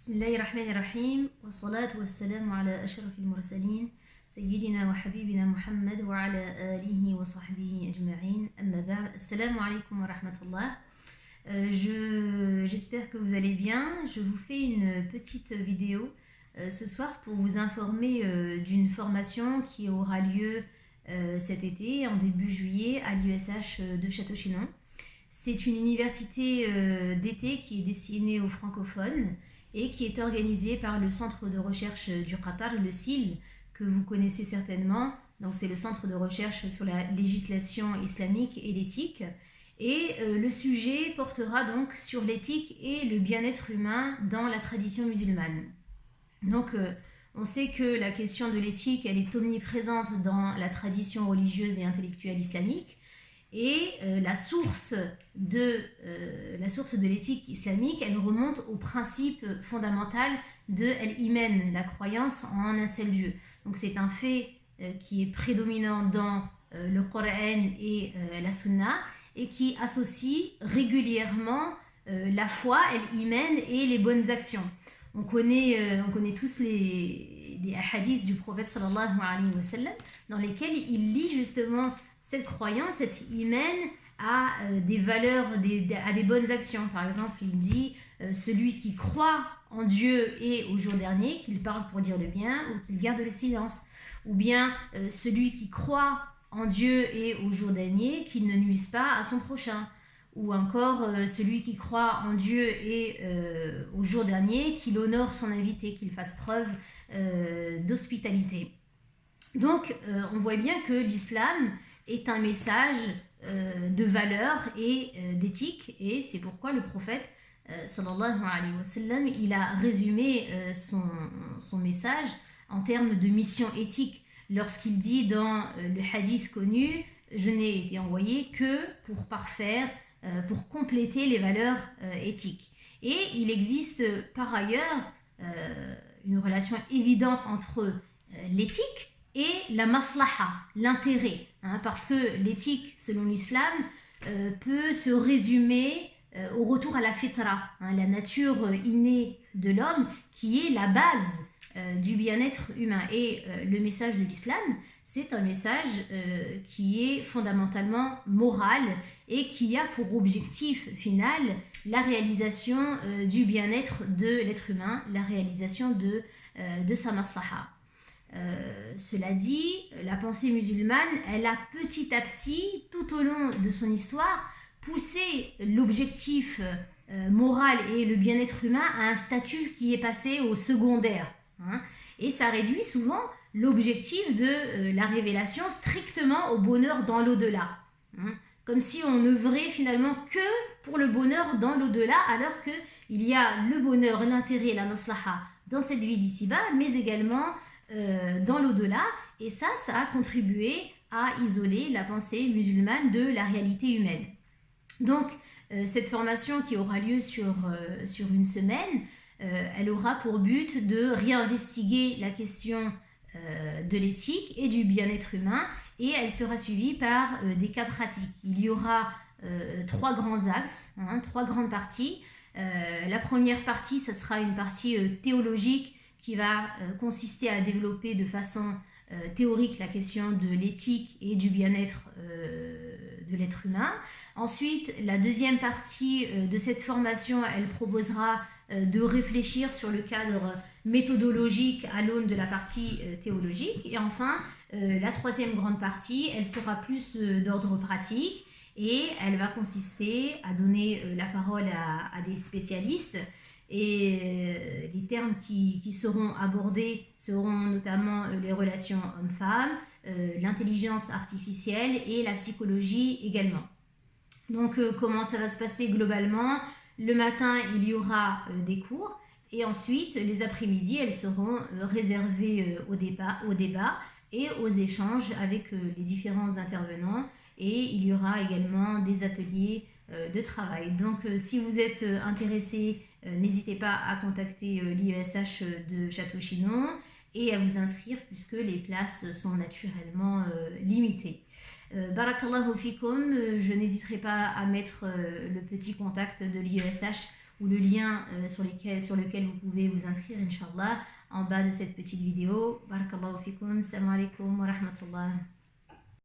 بسم الله الرحمن الرحيم والصلاة والسلام على أشرف المرسلين سيدنا وحبيبنا محمد وعلى آله وصحبه أجمعين أما بعد السلام عليكم ورحمة الله. J'espère que vous allez bien. Je vous fais une petite vidéo ce soir pour vous informer d'une formation qui aura lieu cet été, en début juillet, à l'USH de Château-Chinon. C'est une université d'été qui est destinée aux francophones et qui est organisée par le Centre de recherche du Qatar, le CIL, que vous connaissez certainement. Donc c'est le Centre de recherche sur la législation islamique et l'éthique. Et le sujet portera donc sur l'éthique et le bien-être humain dans la tradition musulmane. Donc on sait que la question de l'éthique, elle est omniprésente dans la tradition religieuse et intellectuelle islamique. Et la source de l'éthique islamique, elle remonte au principe fondamental de l'iman, la croyance en un seul Dieu. Donc c'est un fait qui est prédominant dans le Coran et la Sunna et qui associe régulièrement la foi, l'iman et les bonnes actions. On connaît tous les hadiths du prophète sallallahu alayhi wa sallam dans lesquels il lit justement cette croyance, cette iman a des valeurs, à des bonnes actions. Par exemple, il dit celui qui croit en Dieu et au jour dernier, qu'il parle pour dire le bien ou qu'il garde le silence. Ou bien celui qui croit en Dieu et au jour dernier, qu'il ne nuise pas à son prochain. Ou encore celui qui croit en Dieu et au jour dernier, qu'il honore son invité, qu'il fasse preuve d'hospitalité. Donc, on voit bien que l'islam est un message de valeur et d'éthique, et c'est pourquoi le prophète sallallahu alayhi wa sallam, il a résumé son message en termes de mission éthique lorsqu'il dit dans le hadith connu: je n'ai été envoyé que pour parfaire, pour compléter les valeurs éthiques. Et il existe par ailleurs une relation évidente entre l'éthique et la maslaha, l'intérêt, parce que l'éthique, selon l'islam, peut se résumer au retour à la fitra, la nature innée de l'homme, qui est la base du bien-être humain. Et le message de l'islam, c'est un message qui est fondamentalement moral et qui a pour objectif final la réalisation du bien-être de l'être humain, la réalisation de sa maslaha. Cela dit, la pensée musulmane, elle a petit à petit, tout au long de son histoire, poussé l'objectif moral et le bien-être humain à un statut qui est passé au secondaire. Et ça réduit souvent l'objectif de la révélation strictement au bonheur dans l'au-delà. Comme si on œuvrait finalement que pour le bonheur dans l'au-delà, alors qu'il y a le bonheur, l'intérêt, la maslaha dans cette vie d'ici-bas, mais également dans l'au-delà, et ça a contribué à isoler la pensée musulmane de la réalité humaine. Donc cette formation qui aura lieu sur une semaine, elle aura pour but de réinvestiguer la question de l'éthique et du bien-être humain, et elle sera suivie par des cas pratiques. Il y aura trois grands axes, trois grandes parties. La première partie, ça sera une partie théologique qui va consister à développer de façon théorique la question de l'éthique et du bien-être de l'être humain. Ensuite, la deuxième partie de cette formation, elle proposera de réfléchir sur le cadre méthodologique à l'aune de la partie théologique. Et enfin, la troisième grande partie, elle sera plus d'ordre pratique et elle va consister à donner la parole à des spécialistes. Et les termes qui seront abordés seront notamment les relations hommes-femmes, l'intelligence artificielle et la psychologie également. Donc comment ça va se passer globalement? Le matin, il y aura des cours, et ensuite les après-midi, elles seront réservées au débat et aux échanges avec les différents intervenants, et il y aura également des ateliers de travail. Donc si vous êtes intéressé, n'hésitez pas à contacter l'IESH de Château-Chinon et à vous inscrire puisque les places sont naturellement limitées. Barakallahu fikum, je n'hésiterai pas à mettre le petit contact de l'IESH ou le lien sur lequel vous pouvez vous inscrire, Inch'Allah, en bas de cette petite vidéo. Barakallahu fikum, salam alaikum wa rahmatullah.